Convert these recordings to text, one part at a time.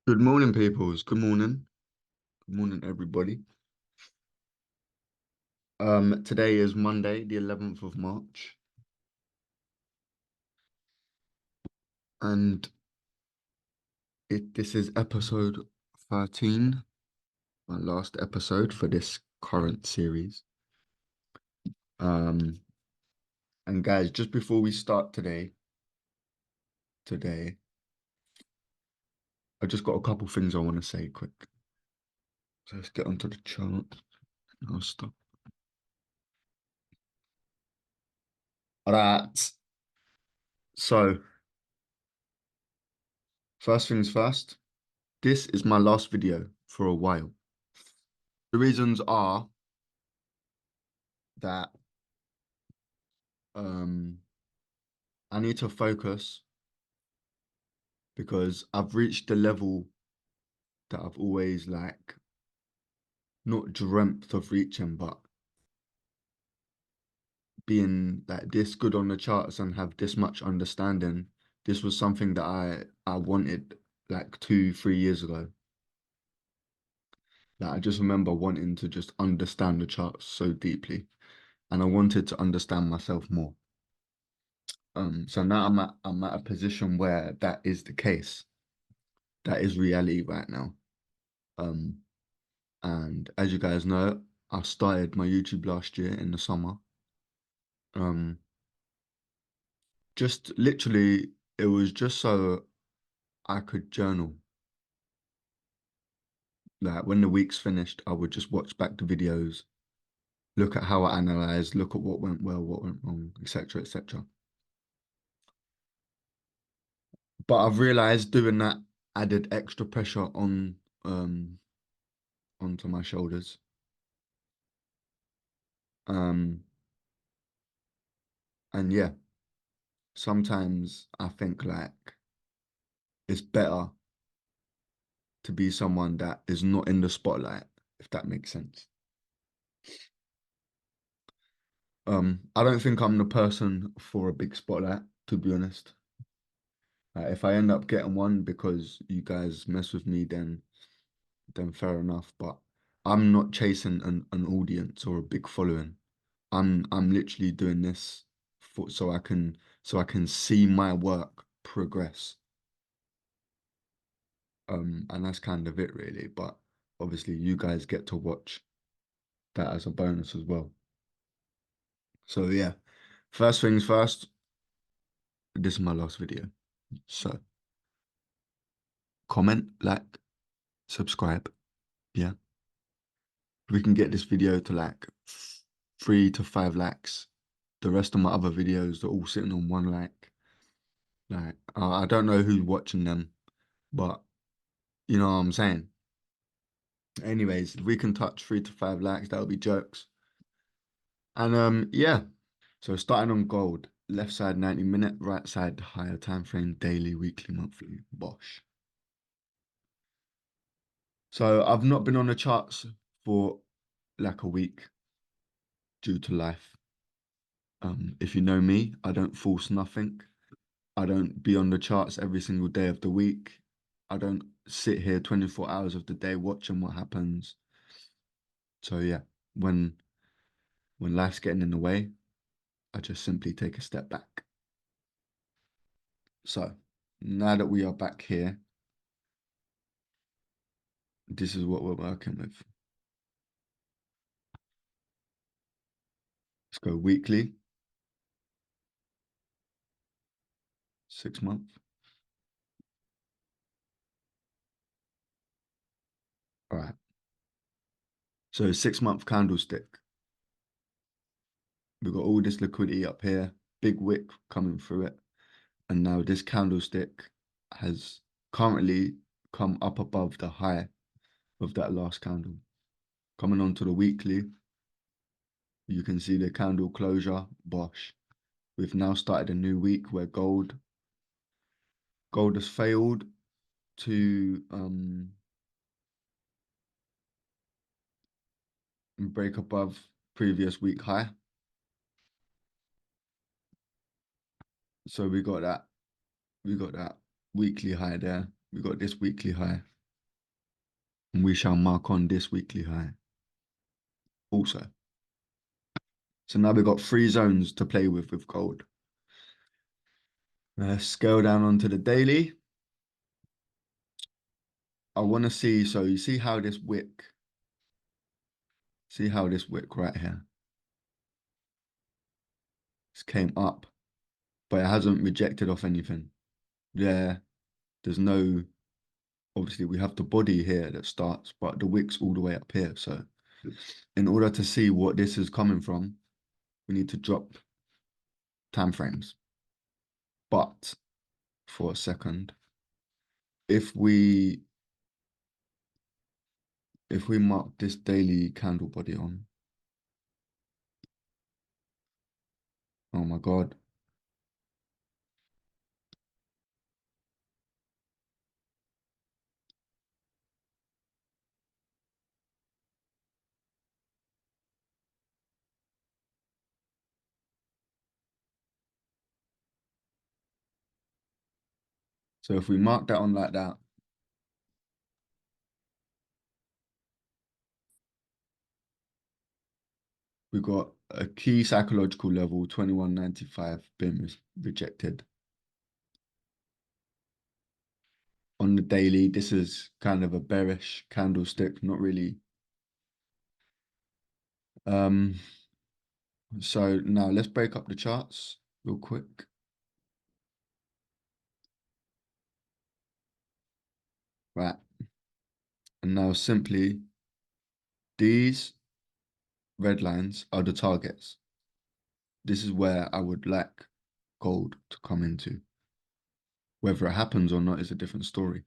Good morning, peoples. Good morning. Good morning, everybody. Today is Monday, the 11th of March, and this is episode 13, my last episode for this current series. Um, and guys, just before we start today, I just got a couple things I want to say quick. So let's get onto the chart and I'll stop. All right. So, first things first, this is my last video for a while. The reasons are that um I need to focus because I've reached the level that I've always like not dreamt of reaching, but being like this good on the charts and have this much understanding. This was something that I wanted like 2, 3 years ago. Like I just remember wanting to just understand the charts so deeply, and I wanted to understand myself more. So now I'm at a position where that is the case. That is reality right now. Um, And as you guys know, I started my YouTube last year in the summer. Um, just literally, it was just so I could journal. Like when the week's finished, I would just watch back the videos, look at how I analyzed, look at what went well, what went wrong, etc., etc. But I've realized doing that added extra pressure on onto my shoulders. Um, and yeah, sometimes I think like it's better to be someone that is not in the spotlight, if that makes sense. I don't think I'm the person for a big spotlight, to be honest. If I end up getting one because you guys mess with me, then fair enough. But I'm not chasing an audience or a big following. I'm literally doing this for so I can see my work progress. And that's kind of it really. But obviously you guys get to watch that as a bonus as well. So yeah, first things first, this is my last video. So comment, like, subscribe. Yeah. We can get this video to like 3 to 5 likes. The rest of my other videos are all sitting on 1 like. Like, I don't know who's watching them, but you know what I'm saying. Anyways, if we can touch 3 to 5 likes, that would be jokes. And yeah. So starting on gold, left side 90 minute, right side higher time frame, daily, weekly, monthly, bosh. So I've not been on the charts for like a week due to life. If you know me, I don't force nothing. I don't be on the charts every single day of the week. I don't sit here 24 hours of the day watching what happens. So yeah, when when life's getting in the way, I just simply take a step back. So now that we are back here, this is what we're working with. Let's go weekly, 6 month. All right. So 6 month candlestick. We've got all this liquidity up here, big wick coming through it. And now this candlestick has currently come up above the high of that last candle. Coming on to the weekly, you can see the candle closure, bosh. We've now started a new week where gold has failed to break above previous week high. So we got that weekly high there. We got this weekly high. And we shall mark on this weekly high also. So now we've got 3 zones to play with gold. Scale down onto the daily. I want to see, so you see how this wick right here, this came up, but it hasn't rejected off anything. There's no, obviously we have the body here that starts, but the wick's all the way up here. So in order to see what this is coming from, we need to drop time frames. But for a second, if we mark this daily candle body on, oh my God. So if we mark that on like that, we got a key psychological level, 2195 being rejected. On the daily, this is kind of a bearish candlestick, not really. So now let's break up the charts real quick. Right. And now simply, these red lines are the targets. This is where I would like gold to come into. Whether it happens or not is a different story.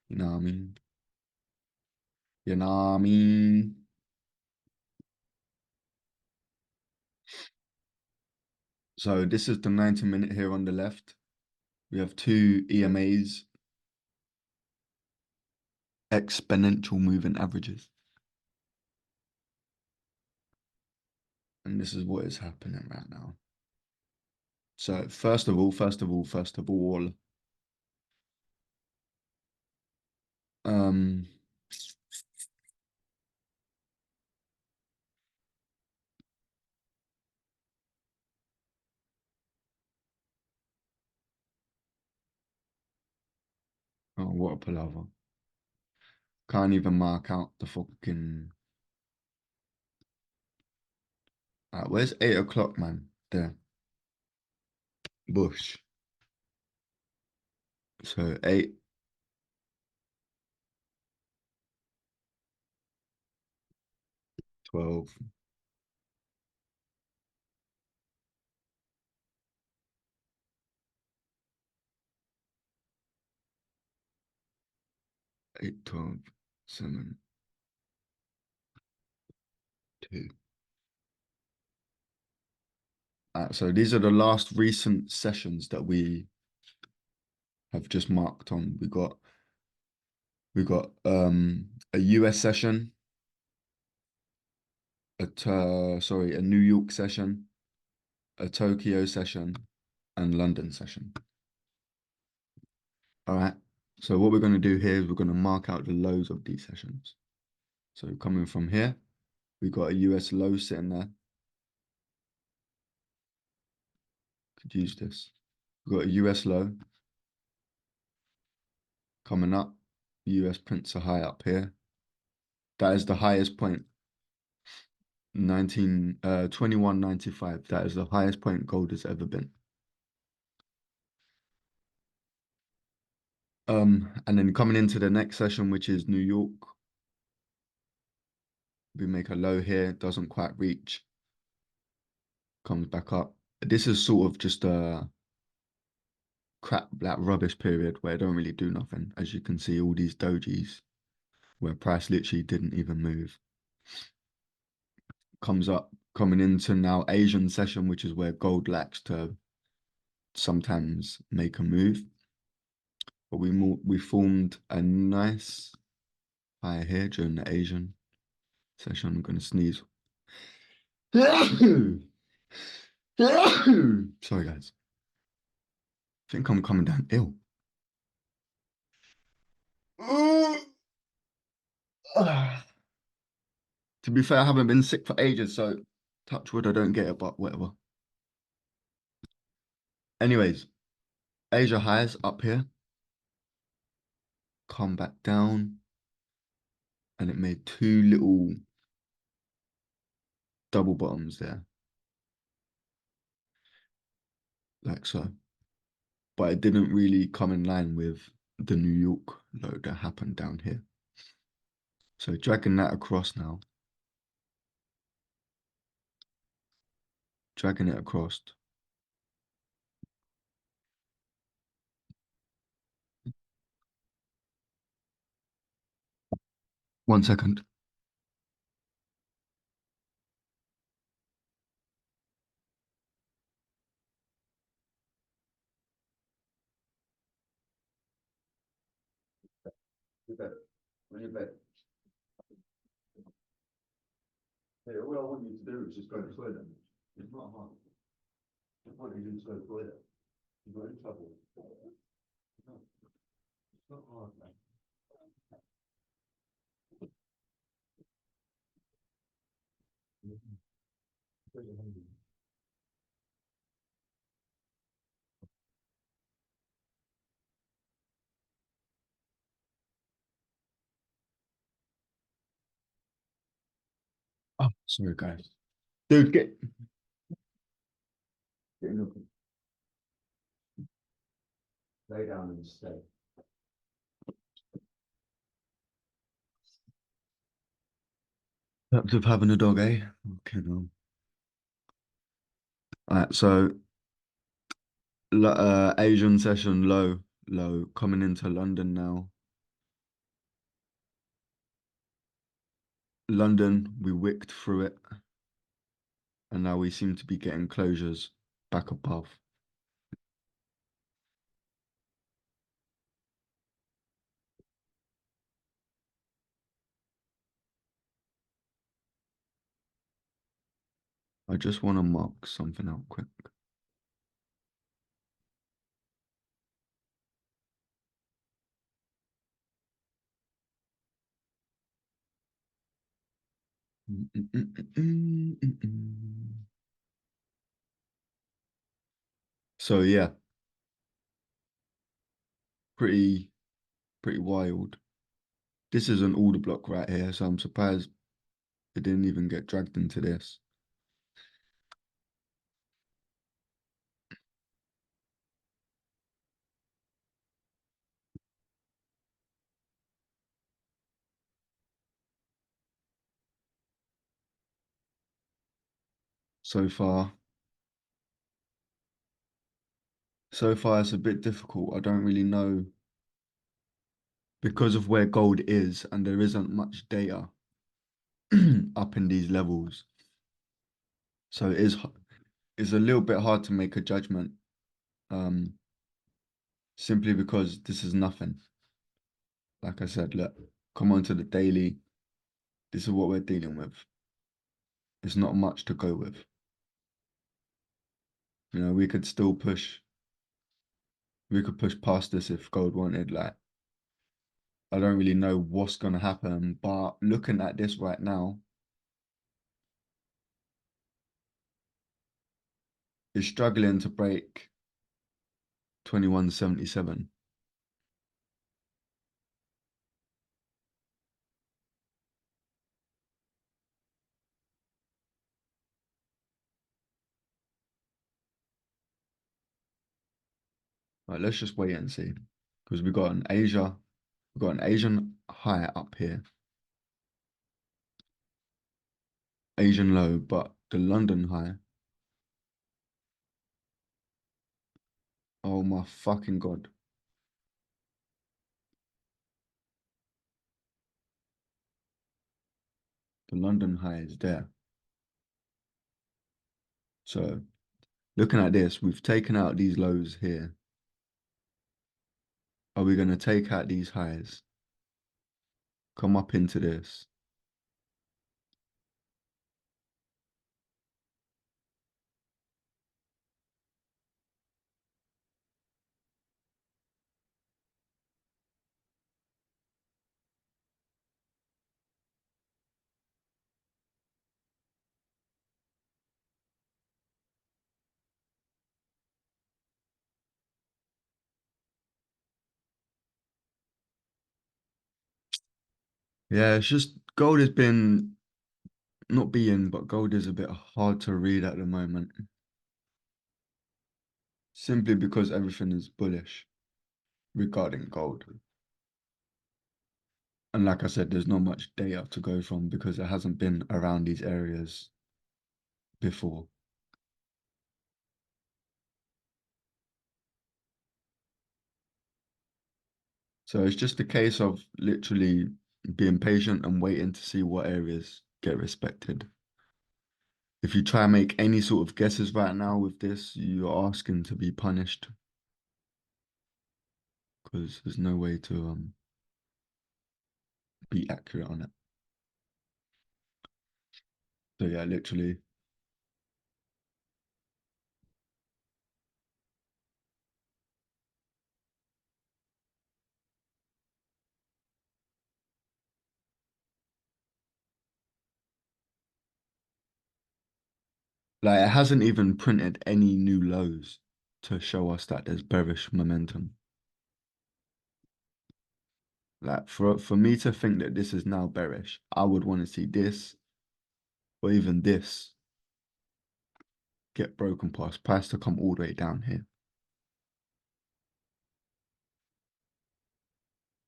You know what I mean? You know what I mean? So this is the 90-minute here on the left. We have 2 EMAs, exponential moving averages. And this is what is happening right now. So first of all, um, oh, what a palaver. Can't even mark out the fucking... where's 8 o'clock, man? There. Bush. So 8. 12. 8, 12, 7, 2. So these are the last recent sessions that we have just marked on. We got a US session, a New York session, a Tokyo session, and London session. All right. So what we're going to do here is we're going to mark out the lows of these sessions. So coming from here, we got a US low sitting there. Could use this. We've got a US low coming up. US prints are high up here. That is the highest point. 2195. That is the highest point gold has ever been. And then coming into the next session, which is New York, we make a low here, doesn't quite reach, comes back up. This is sort of just a crap, like rubbish period where it don't really do nothing. As you can see, all these dojis where price literally didn't even move. Comes up, coming into now Asian session, which is where gold likes to sometimes make a move. But we formed a nice high here during the Asian session. I'm gonna sneeze. Sorry, guys. I think I'm coming down ill. To be fair, I haven't been sick for ages, so touch wood, I don't get it, but whatever. Anyways, Asia highs up here, come back down, and it made two little double bottoms there, like so. But it didn't really come in line with the New York low that happened down here. So dragging that across now, dragging it across. 1 second. When you're bed. Yeah, all I want you to do is just go to the toilet. It's not hard. The point is you just go to the toilet. You're not in trouble. No, it's not hard, man. Oh, sorry, guys. Dude, get in the lay down and stay. Perhaps of having a dog, eh? Okay, no. All right, so Asian session low, low, coming into London now. London, we wicked through it, and now we seem to be getting closures back above. I just want to mark something out quick. So yeah, pretty pretty wild. This is an order block right here, so I'm surprised it didn't even get dragged into this. So far, so far it's a bit difficult. I don't really know because of where gold is and there isn't much data up in these levels. So it's a little bit hard to make a judgment, um, simply because this is nothing. Like I said, look, come on to the daily. This is what we're dealing with. It's not much to go with. You know, we could push past this if gold wanted. Like, I don't really know what's gonna happen, but looking at this right now, it's struggling to break 2177. Right, let's just wait and see. Because we got an Asian high up here, Asian low, but the London high, oh my fucking God. The London high is there. So looking at this, we've taken out these lows here. Are we going to take out these highs? Come up into this. Yeah, it's just gold has been not being, but gold is a bit hard to read at the moment, simply because everything is bullish regarding gold. And like I said, there's not much data to go from because it hasn't been around these areas before. So it's just a case of literally being patient and waiting to see what areas get respected. If you try and make any sort of guesses right now with this, you're asking to be punished because there's no way to be accurate on it. So yeah, literally, like it hasn't even printed any new lows to show us that there's bearish momentum. Like for me to think that this is now bearish, I would want to see this or even this get broken past price to come all the way down here.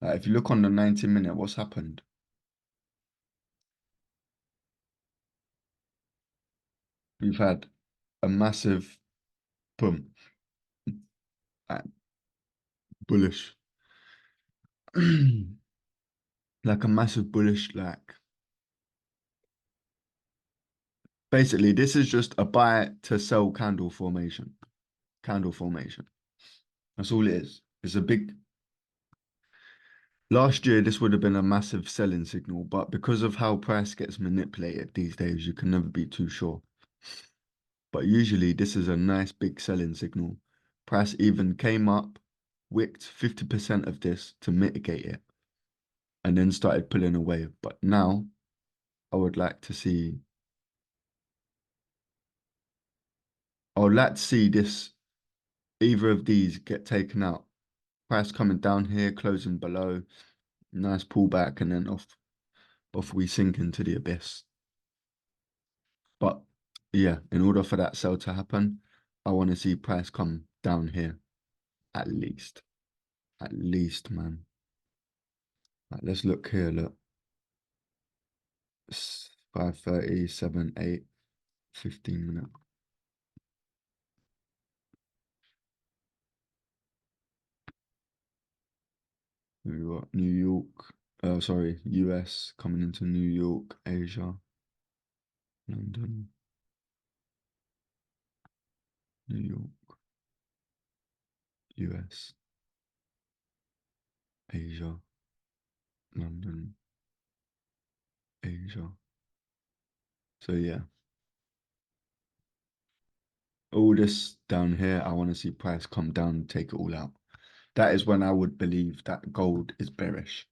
Like if you look on the 90-minute, what's happened? We've had a massive boom, like bullish, like a massive bullish, like basically this is just a buy to sell candle formation. Candle formation. That's all it is. It's a big. Last year, this would have been a massive selling signal, but because of how price gets manipulated these days, you can never be too sure. But usually, this is a nice big selling signal. Price even came up, wicked 50% of this to mitigate it, and then started pulling away. But now, I would like to see, I would like to see this, either of these get taken out. Price coming down here, closing below, nice pullback, and then off we sink into the abyss. But yeah, in order for that sell to happen, I want to see price come down here at least. At least, man. Like, let's look here. Look, 5:30, 7, 8, 15 minute. We got New York. Sorry, US coming into New York, Asia, London, New York, US, Asia, London, Asia. So yeah, all this down here, I want to see price come down, take it all out. That is when I would believe that gold is bearish.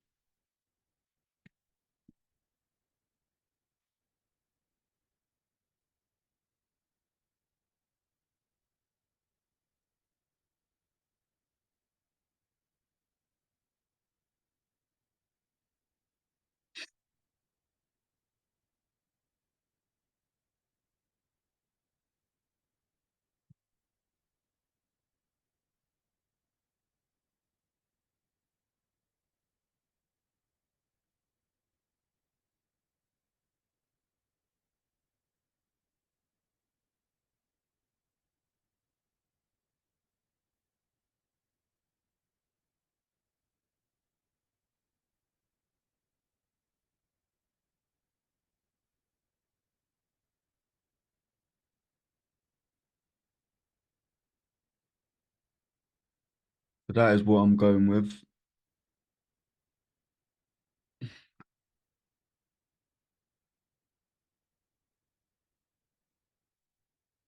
So that is what I'm going with.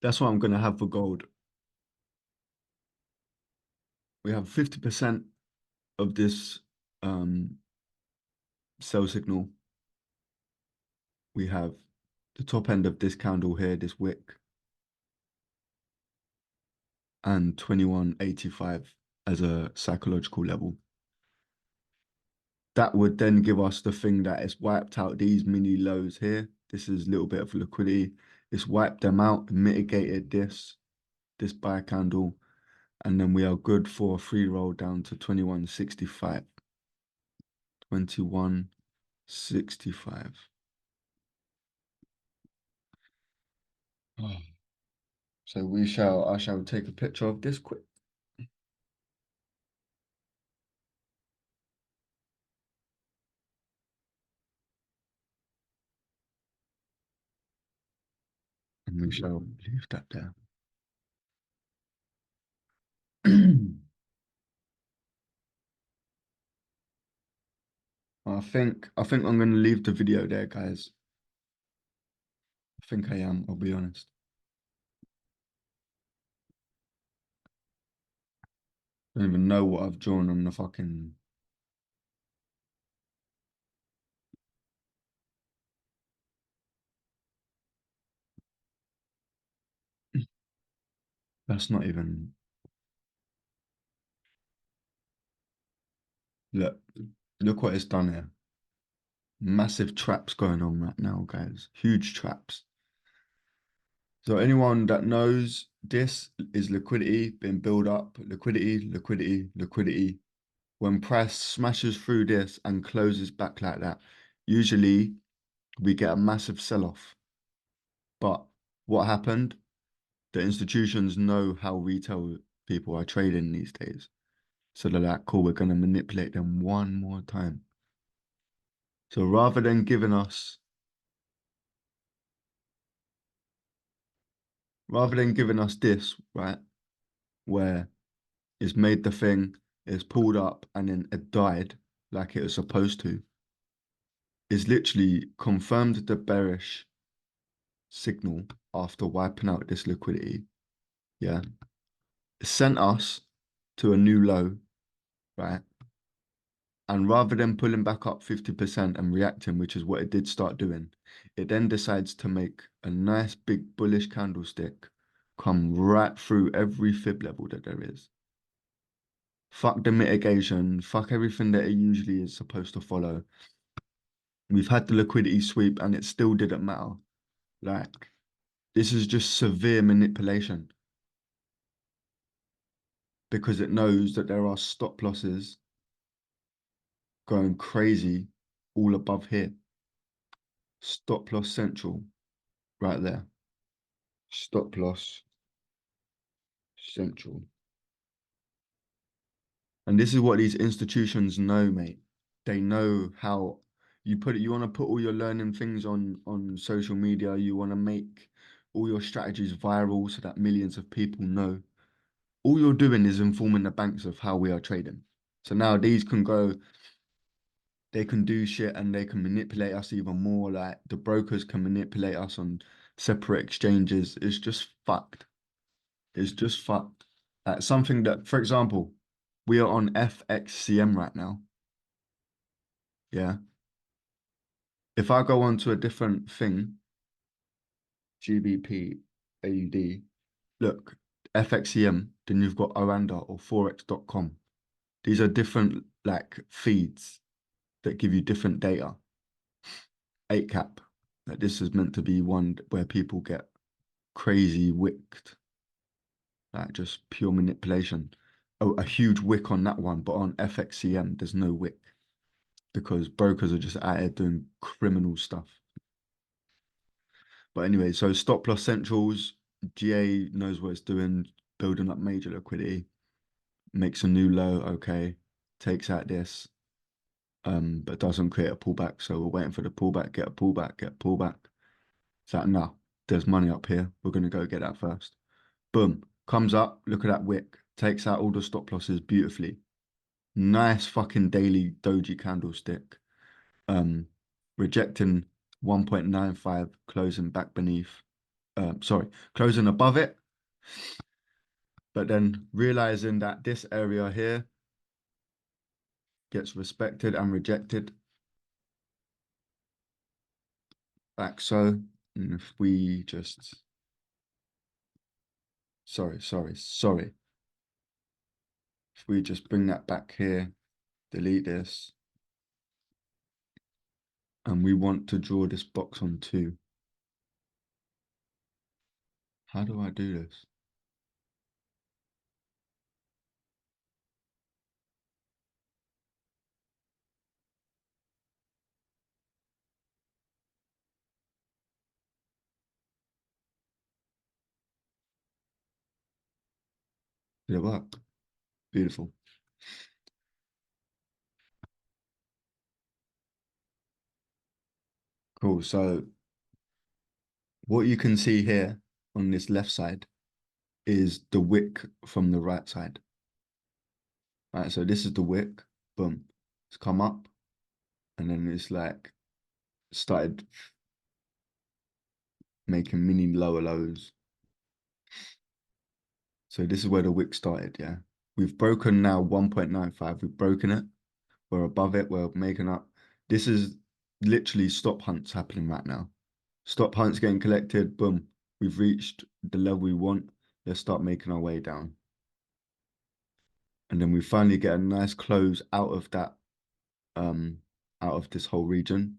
That's what I'm going to have for gold. We have 50% of this um, sell signal. We have the top end of this candle here, this wick, and 2185 as a psychological level. that would then give us the thing that it's wiped out these mini lows here. This is a little bit of liquidity. It's wiped them out, mitigated this buy candle, and then we are good for a free roll down to 21.65. 21.65. Oh. So I shall take a picture of this quick. And we shall leave that there. I think I'm gonna leave the video there, guys. I think I am, I'll be honest. I don't even know what I've drawn on the fucking. That's not even. Look, look what it's done here. Massive traps going on right now, guys. Huge traps. So anyone that knows this is liquidity being built up, liquidity, liquidity, liquidity. When price smashes through this and closes back like that, usually we get a massive sell-off. But what happened? The institutions know how retail people are trading these days. So they're like, cool, we're going to manipulate them one more time. So rather than giving us this, right, where it's made the thing, it's pulled up and then it died like it was supposed to, is literally confirmed the bearish signal after wiping out this liquidity. Yeah. It sent us to a new low, right? And rather than pulling back up 50% and reacting, which is what it did start doing, it then decides to make a nice big bullish candlestick come right through every fib level that there is. Fuck the mitigation, fuck everything that it usually is supposed to follow. We've had the liquidity sweep and it still didn't matter. Like, this is just severe manipulation because it knows that there are stop losses going crazy all above here. Stop loss central right there. Stop loss central. And this is what these institutions know, mate. They know how you put it. You want to put all your learning things on social media. You want to make all your strategies viral so that millions of people know. All you're doing is informing the banks of how we are trading. So now these can go, they can do shit and they can manipulate us even more. Like the brokers can manipulate us on separate exchanges. It's just fucked. It's just fucked. Something that, for example, we are on FXCM right now. Yeah. If I go on to a different thing, GBP, AUD, look, FXCM, then you've got Oranda or Forex.com. These are different like feeds that give you different data. 8cap, like this is meant to be one where people get crazy wicked, like just pure manipulation. Oh, a huge wick on that one, but on FXCM, there's no wick because brokers are just out here doing criminal stuff. But anyway, so stop loss centrals, GA knows what it's doing, building up major liquidity, makes a new low, okay, takes out this, but doesn't create a pullback. So we're waiting for the pullback, get a pullback, get a pullback. It's like, no, there's money up here. We're going to go get that first. Boom, comes up, look at that wick, takes out all the stop losses beautifully. Nice fucking daily doji candlestick. Rejecting 1.95, closing back beneath. Sorry, closing above it, but then realizing that this area here gets respected and rejected, like so. And if we just, sorry. If we just bring that back here, delete this, And we want to draw this box on 2. How do I do this? Did it work? Beautiful. Cool. So what you can see here on this left side is the wick from the right side. Right, so this is the wick. Boom. It's come up, and then it's like started making mini lower lows. So this is where the wick started, yeah. We've broken now 1.95. We've broken it. We're above it. We're making up. This is literally stop hunts happening right now. Stop hunts getting collected. Boom. We've reached the level we want. Let's start making our way down. And then we finally get a nice close out of that, out of this whole region.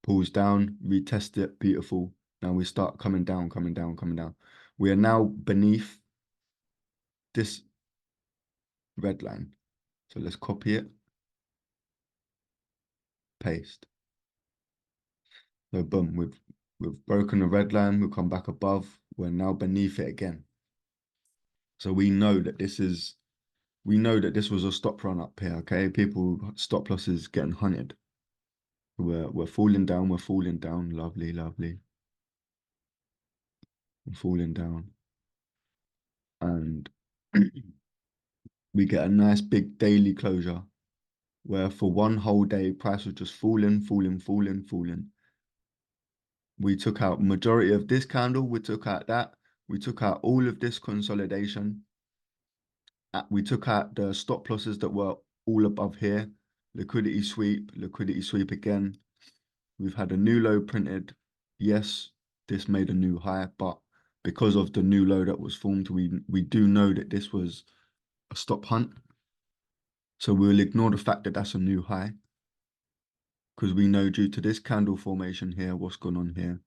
Pulls down, retest it, beautiful. Now we start coming down, coming down, coming down. We are now beneath this red line. So let's copy it, paste. So boom, we've broken the red line, we've come back above, we're now beneath it again. So we know that this was a stop run up here, okay? People stop losses getting hunted. We're falling down, we're falling down. Lovely, lovely. We're falling down. And we get a nice big daily closure where for one whole day, price was just falling, falling, falling, falling. We took out majority of this candle, we took out that, we took out all of this consolidation. We took out the stop losses that were all above here. Liquidity sweep again. We've had a new low printed. Yes, this made a new high, but because of the new low that was formed, we do know that this was a stop hunt. So we'll ignore the fact that that's a new high, because we know due to this candle formation here, what's gone on here,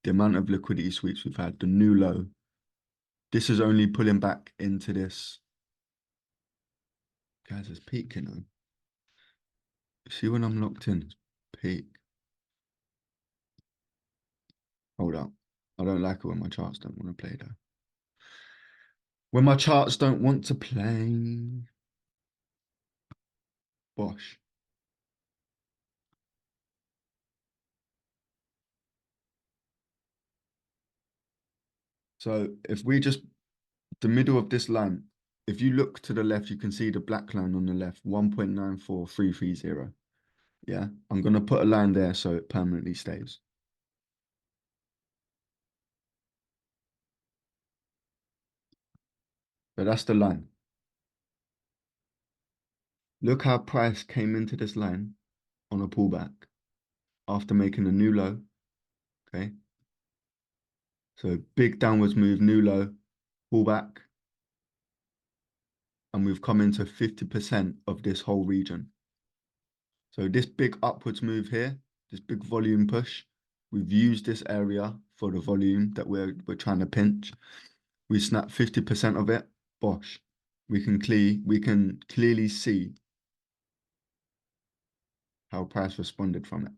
the amount of liquidity sweeps we've had, the new low, this is only pulling back into this. Guys, it's peak, you know. See when I'm locked in, it's peak. Hold up. I don't like it when my charts don't want to play though. When my charts don't want to play. Bosh. So if we just, the middle of this line, if you look to the left, you can see the black line on the left, 1.94330. Yeah, I'm going to put a line there so it permanently stays. But that's the line. Look how price came into this line on a pullback after making a new low. Okay. So big downwards move, new low, pullback. And we've come into 50% of this whole region. So this big upwards move here, this big volume push, we've used this area for the volume that we're trying to pinch. We snap 50% of it, bosh. We can clearly see how price responded from it.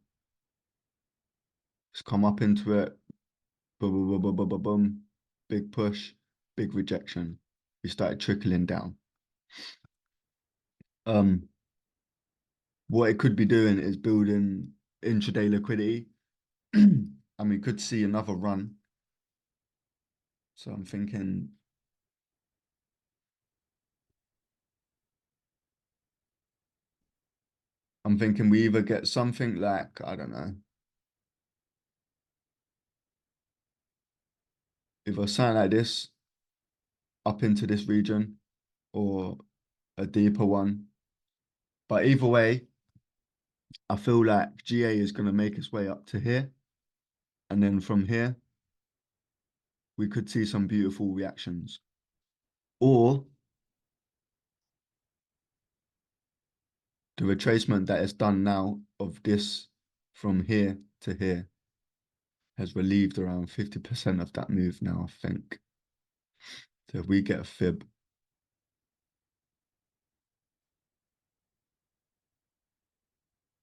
It's come up into it, boom, boom, boom, boom, boom, boom, boom, big push, big rejection. We started trickling down. What it could be doing is building intraday liquidity, and we could see another run. So I'm thinking we either get something like, I don't know, either something like this up into this region or a deeper one. But either way, I feel like GA is going to make its way up to here. And then from here, we could see some beautiful reactions. Or the retracement that is done now of this from here to here has relieved around 50% of that move now, I think. So if we get a fib,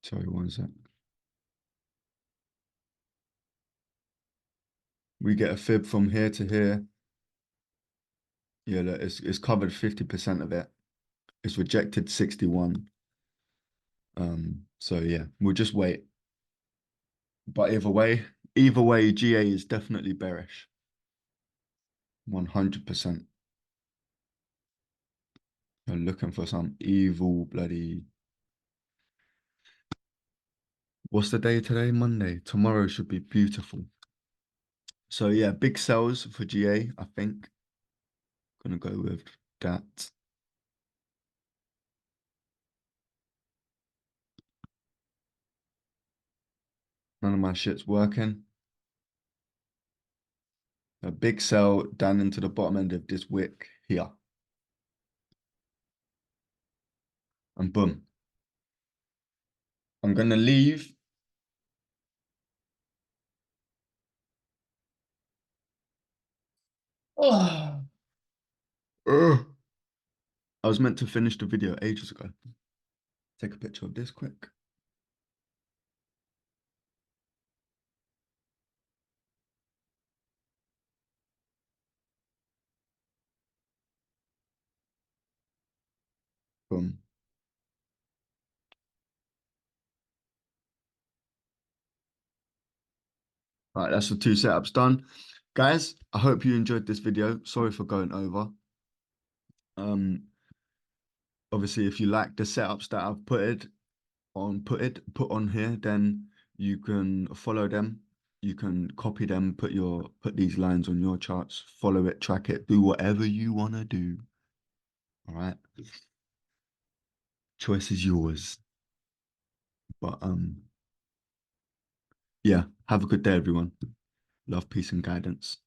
sorry, one sec. We get a fib from here to here. Yeah, look, it's covered 50% of it. It's rejected 61. So yeah, we'll just wait. But either way, GA is definitely bearish. 100%. You're looking for some evil bloody. What's the day today? Monday. Tomorrow should be beautiful. So yeah, big sells for GA, I think. Gonna go with that. None of my shit's working. A big sell down into the bottom end of this wick here. And boom. I'm gonna leave. Oh. Ugh. I was meant to finish the video ages ago. Take a picture of this quick. Boom. All right, that's the 2 setups done. Guys, I hope you enjoyed this video. Sorry for going over. Obviously, if you like the setups that I've put on here, then you can follow them. You can copy them, put these lines on your charts, follow it, track it, do whatever you want to do. All right. Choice is yours. But yeah, have a good day, everyone. Love, peace, and guidance.